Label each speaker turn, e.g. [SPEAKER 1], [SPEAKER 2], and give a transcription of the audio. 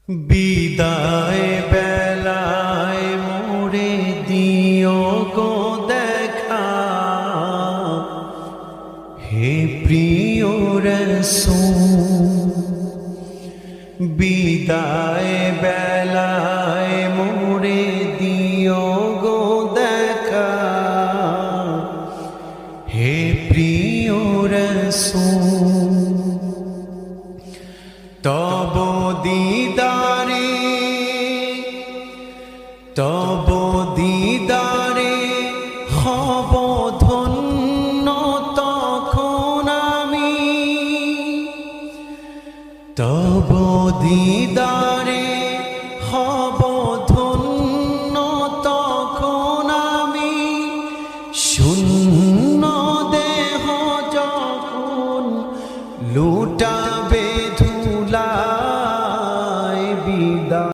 [SPEAKER 1] বিদায় বেলায় মোরে দিও গো দেখা, হে প্রিয় রাসূল। বিদায় বেলায় মোরে দিও গো দেখা, হে প্রিয় রাসূল। তব দিদারে হব ধন্য তখন আমি, তব দিদারে হব ধন্য তখন আমি, শূন্য দেহ যখন লুটাবে ধুলায় বিদায়।